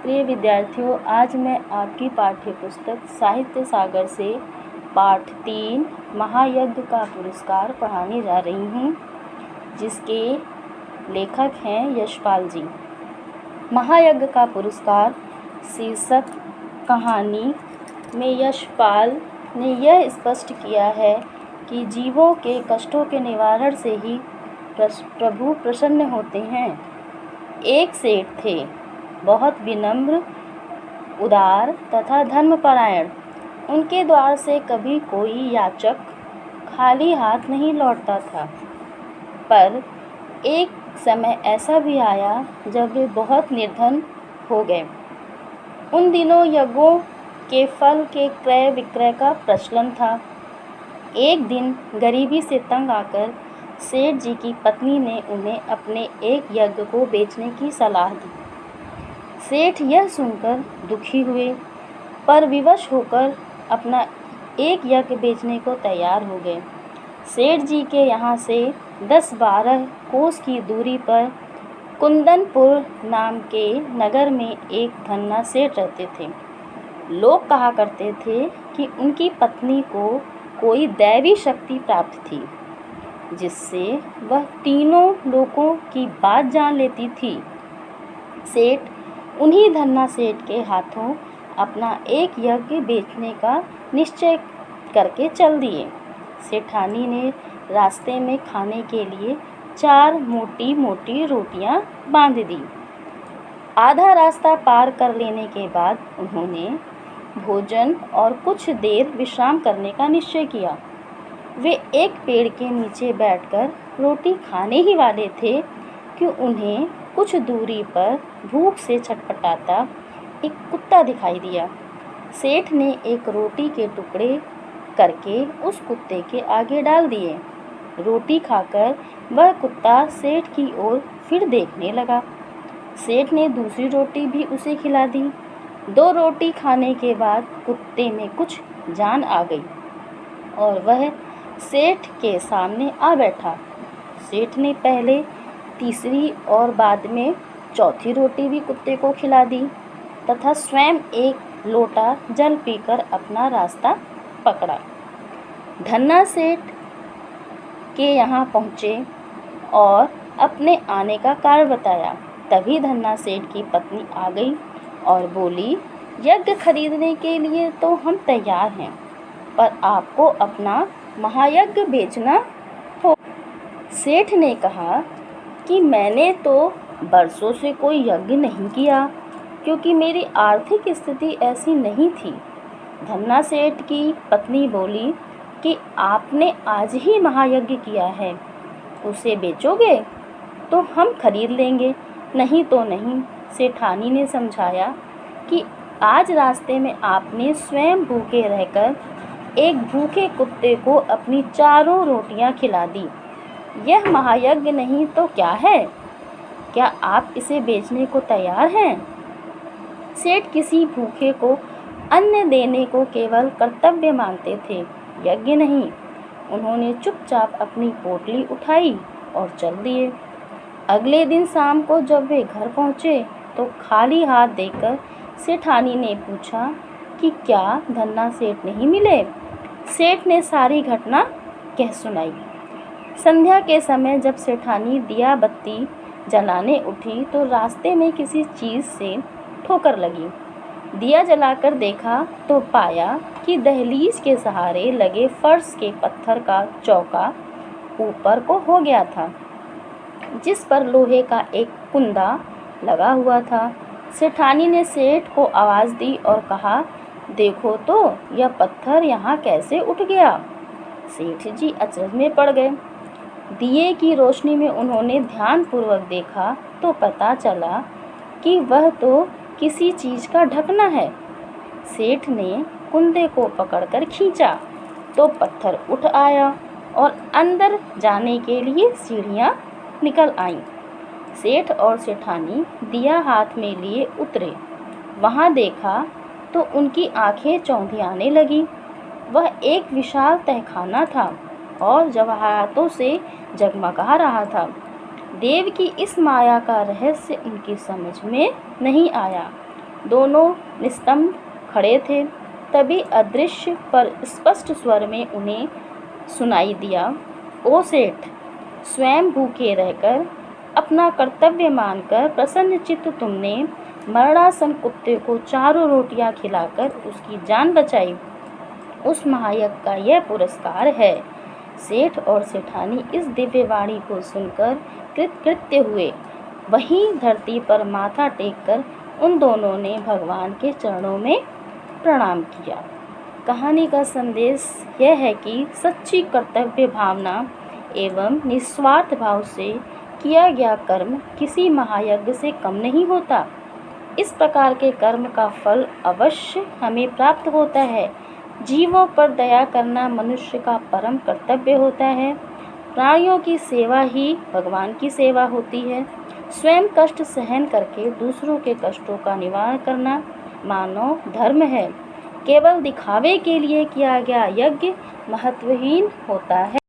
प्रिय विद्यार्थियों, आज मैं आपकी पाठ्य पुस्तक साहित्य सागर से पाठ 3 महायज्ञ का पुरस्कार पढ़ाने जा रही हूँ, जिसके लेखक हैं यशपाल जी। महायज्ञ का पुरस्कार शीर्षक कहानी में यशपाल ने यह स्पष्ट किया है कि जीवों के कष्टों के निवारण से ही प्रभु प्रसन्न होते हैं। एक सेठ थे, बहुत विनम्र, उदार तथा धर्मपरायण। उनके द्वार से कभी कोई याचक खाली हाथ नहीं लौटता था। पर एक समय ऐसा भी आया जब वे बहुत निर्धन हो गए। उन दिनों यज्ञों के फल के क्रय विक्रय का प्रचलन था। एक दिन गरीबी से तंग आकर सेठ जी की पत्नी ने उन्हें अपने एक यज्ञ को बेचने की सलाह दी। सेठ यह सुनकर दुखी हुए, पर विवश होकर अपना एक यज्ञ बेचने को तैयार हो गए। सेठ जी के यहाँ से 10-12 कोस की दूरी पर कुंदनपुर नाम के नगर में एक धन्ना सेठ रहते थे। लोग कहा करते थे कि उनकी पत्नी को कोई दैवी शक्ति प्राप्त थी, जिससे वह तीनों लोगों की बात जान लेती थी। सेठ उन्हीं धन्ना सेठ के हाथों अपना एक यज्ञ बेचने का निश्चय करके चल दिए। सेठानी ने रास्ते में खाने के लिए 4 मोटी मोटी रोटियां बांध दी। आधा रास्ता पार कर लेने के बाद उन्होंने भोजन और कुछ देर विश्राम करने का निश्चय किया। वे एक पेड़ के नीचे बैठकर रोटी खाने ही वाले थे कि उन्हें कुछ दूरी पर भूख से छटपटाता एक कुत्ता दिखाई दिया। सेठ ने एक रोटी के टुकड़े करके उस कुत्ते के आगे डाल दिए। रोटी खाकर वह कुत्ता सेठ की ओर फिर देखने लगा। सेठ ने दूसरी रोटी भी उसे खिला दी। 2 रोटी खाने के बाद कुत्ते में कुछ जान आ गई और वह सेठ के सामने आ बैठा। सेठ ने पहले तीसरी और बाद में चौथी रोटी भी कुत्ते को खिला दी तथा स्वयं एक लोटा जल पीकर अपना रास्ता पकड़ा। धन्ना सेठ के यहाँ पहुँचे और अपने आने का कारण बताया। तभी धन्ना सेठ की पत्नी आ गई और बोली, यज्ञ खरीदने के लिए तो हम तैयार हैं, पर आपको अपना महायज्ञ बेचना हो। सेठ ने कहा कि मैंने तो बरसों से कोई यज्ञ नहीं किया, क्योंकि मेरी आर्थिक स्थिति ऐसी नहीं थी। धन्ना सेठ की पत्नी बोली कि आपने आज ही महायज्ञ किया है, उसे बेचोगे तो हम खरीद लेंगे, नहीं तो नहीं। सेठानी ने समझाया कि आज रास्ते में आपने स्वयं भूखे रहकर एक भूखे कुत्ते को अपनी 4 रोटियां खिला दी। यह महायज्ञ नहीं तो क्या है? क्या आप इसे बेचने को तैयार हैं? सेठ किसी भूखे को अन्न देने को केवल कर्तव्य मानते थे, यज्ञ नहीं। उन्होंने चुपचाप अपनी पोटली उठाई और चल दिए। अगले दिन शाम को जब वे घर पहुँचे तो खाली हाथ देखकर सेठानी ने पूछा कि क्या धन्ना सेठ नहीं मिले। सेठ ने सारी घटना कह सुनाई। संध्या के समय जब सेठानी दिया बत्ती जलाने उठी तो रास्ते में किसी चीज़ से ठोकर लगी। दिया जलाकर देखा तो पाया कि दहलीज के सहारे लगे फर्श के पत्थर का चौका ऊपर को हो गया था, जिस पर लोहे का एक कुंदा लगा हुआ था। सेठानी ने सेठ को आवाज़ दी और कहा, देखो तो यह पत्थर यहाँ कैसे उठ गया। सेठ जी अचरज में पड़ गए। दिए की रोशनी में उन्होंने ध्यानपूर्वक देखा तो पता चला कि वह तो किसी चीज़ का ढकना है। सेठ ने कुंदे को पकड़कर खींचा तो पत्थर उठ आया और अंदर जाने के लिए सीढ़ियाँ निकल आईं। सेठ और सेठानी दिया हाथ में लिए उतरे। वहाँ देखा तो उनकी आंखें चौंधियाने लगी। वह एक विशाल तहखाना था और जवाहरातों से जगमगा रहा था। देव की इस माया का रहस्य उनकी समझ में नहीं आया। दोनों निस्तंभ खड़े थे। तभी अदृश्य पर स्पष्ट स्वर में उन्हें सुनाई दिया, ओ सेठ, स्वयं भूखे रहकर अपना कर्तव्य मानकर प्रसन्नचित्त तुमने मरणासन कुत्ते को 4 रोटियां खिलाकर उसकी जान बचाई। उस महायज्ञ का यह पुरस्कार है। सेठ और सेठानी इस दिव्य वाणी को सुनकर कृतकृत्य हुए। वहीं धरती पर माथा टेककर उन दोनों ने भगवान के चरणों में प्रणाम किया। कहानी का संदेश यह है कि सच्ची कर्तव्य भावना एवं निस्वार्थ भाव से किया गया कर्म किसी महायज्ञ से कम नहीं होता। इस प्रकार के कर्म का फल अवश्य हमें प्राप्त होता है। जीवों पर दया करना मनुष्य का परम कर्तव्य होता है। प्राणियों की सेवा ही भगवान की सेवा होती है। स्वयं कष्ट सहन करके दूसरों के कष्टों का निवारण करना मानव धर्म है। केवल दिखावे के लिए किया गया यज्ञ महत्वहीन होता है।